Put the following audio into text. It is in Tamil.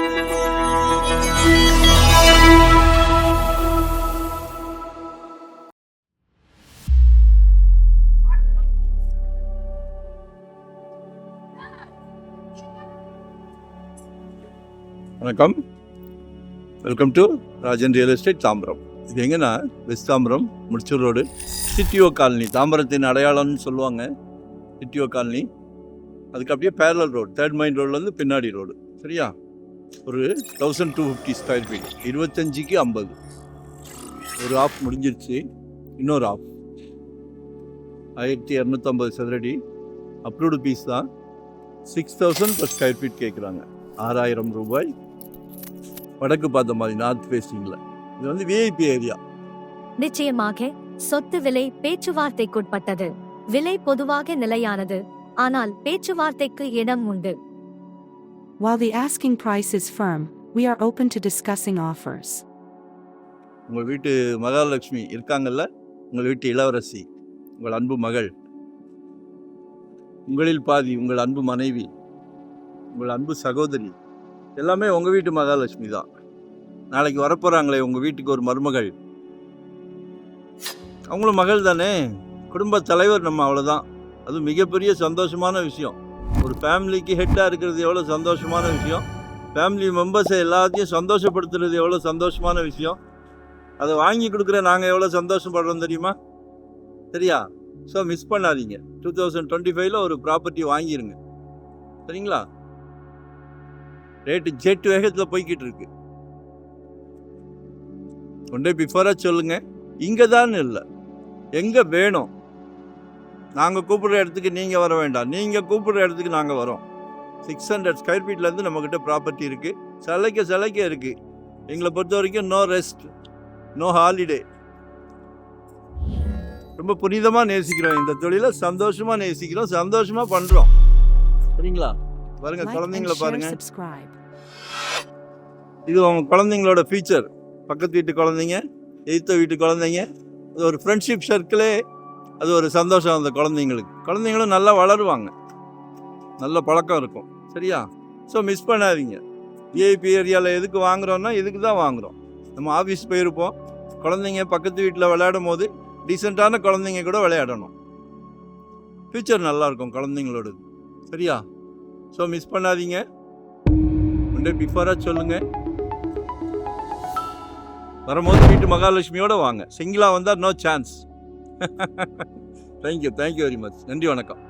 வணக்கம், welcome to Rajan real estate Tambaram. இது எங்கன்னா west Tambaram Mudichur road, CTO colony. தாம்பரத்தின் அடையாளம்னு சொல்லுவாங்க சிட்டிஓ காலனி. அதுக்கு அப்படியே பேரலல் ரோடு, 3rd மைன் ரோட்லேருந்து பின்னாடி ரோடு. சரியா? ஒரு 1250 ஸ்கொயர் ஃபீட், 25க்கு 50. ஒரு ஆஃப் முடிஞ்சிருச்சு, இன்னொரு ஆஃப் 1250 சதுரடி. அப்ரூவ்டு பீஸ் தான். 6000 per ஸ்கொயர் ஃபீட் கேட்குறாங்க. 6000 ரூபாய். வடக்கு பார்த்த மாதிரி, நார்த் ஃபேசிங்ல. இது வந்து விஐபி ஏரியா. நிச்சயமாக சொத்து விலை பேச்சுவார்த்தைக்குட்பட்டது. விலை பொதுவாக நிலையானது, ஆனால் பேச்சுவார்த்தைக்கு இடம் உண்டு. While the asking price is firm, we are open to discussing offers. உங்கள் வீட்டு மகாலட்சுமி இருக்காங்கல்ல, உங்கள் வீட்டு இளவரசி, உங்கள் அன்பு மகள், உங்களில் பாதி உங்கள் அன்பு மனைவி, உங்கள் அன்பு சகோதரி, எல்லாமே உங்கள் வீட்டு மகாலட்சுமி தான். நாளைக்கு வரப்போகிறாங்களே உங்கள் வீட்டுக்கு ஒரு மருமகள், அவங்களும் மகள் தானே. குடும்ப தலைவர் நம்ம, அவ்வளோதான். அது மிகப்பெரிய சந்தோஷமான விஷயம். ஒரு ஃபேமிலிக்கு ஹெட்டாக இருக்கிறது எவ்வளோ சந்தோஷமான விஷயம். ஃபேமிலி மெம்பர்ஸை எல்லாத்தையும் சந்தோஷப்படுத்துறது எவ்வளோ சந்தோஷமான விஷயம். அதை வாங்கி கொடுக்குற நாங்கள் எவ்வளோ சந்தோஷப்படுறோம் தெரியுமா? சரியா? ஸோ மிஸ் பண்ணாதீங்க. 2025 ஒரு ப்ராப்பர்ட்டி வாங்கிடுங்க. சரிங்களா? ரேட்டு ஜெட் வேகத்தில் போய்கிட்டு இருக்கு. ஒன் டே பிஃபோராக சொல்லுங்கள். இங்கே தான் இல்லை, எங்கே வேணும். நாங்கள் கூப்பிடுற இடத்துக்கு நீங்கள் வர வேண்டாம், நீங்கள் கூப்பிடுற இடத்துக்கு நாங்கள் வரோம். 600 ஸ்கொயர் ஃபீட்லேருந்து நம்மக்கிட்ட ப்ராப்பர்ட்டி இருக்குது. சிலைக்க இருக்குது. எங்களை பொறுத்த வரைக்கும் நோ ரெஸ்ட், நோ ஹாலிடே. ரொம்ப புனிதமாக நேசிக்கிறோம் இந்த தொழிலை, சந்தோஷமாக நேசிக்கிறோம், சந்தோஷமாக பண்ணுறோம். சரிங்களா? பாருங்க, குழந்தைங்கள பாருங்க. இது அவங்க குழந்தைங்களோட ஃபீச்சர். பக்கத்து வீட்டு குழந்தைங்க, எதிர்த்த வீட்டு குழந்தைங்க, அது ஒரு ஃப்ரெண்ட்ஷிப் சர்க்கிளே. அது ஒரு சந்தோஷம் அந்த குழந்தைங்களுக்கு. குழந்தைங்களும் நல்லா வளருவாங்க, நல்ல பழக்கம் இருக்கும். சரியா? ஸோ மிஸ் பண்ணாதீங்க. விஐபி ஏரியாவில் எதுக்கு வாங்குகிறோன்னா இதுக்கு தான் வாங்குகிறோம். நம்ம ஆஃபீஸ் போயிருப்போம், குழந்தைங்க பக்கத்து வீட்டில் விளையாடும் போது டீசெண்டான குழந்தைங்க கூட விளையாடணும். ஃபியூச்சர் நல்லாயிருக்கும் குழந்தைங்களோடது. சரியா? ஸோ மிஸ் பண்ணாதீங்க. ஒன் டே பிஃபோராக சொல்லுங்கள். வரும்போது வீட்டு மகாலட்சுமியோடு வாங்க. சிங்கிளாக வந்தால் no chance. Thank you very much. நன்றி, வணக்கம்.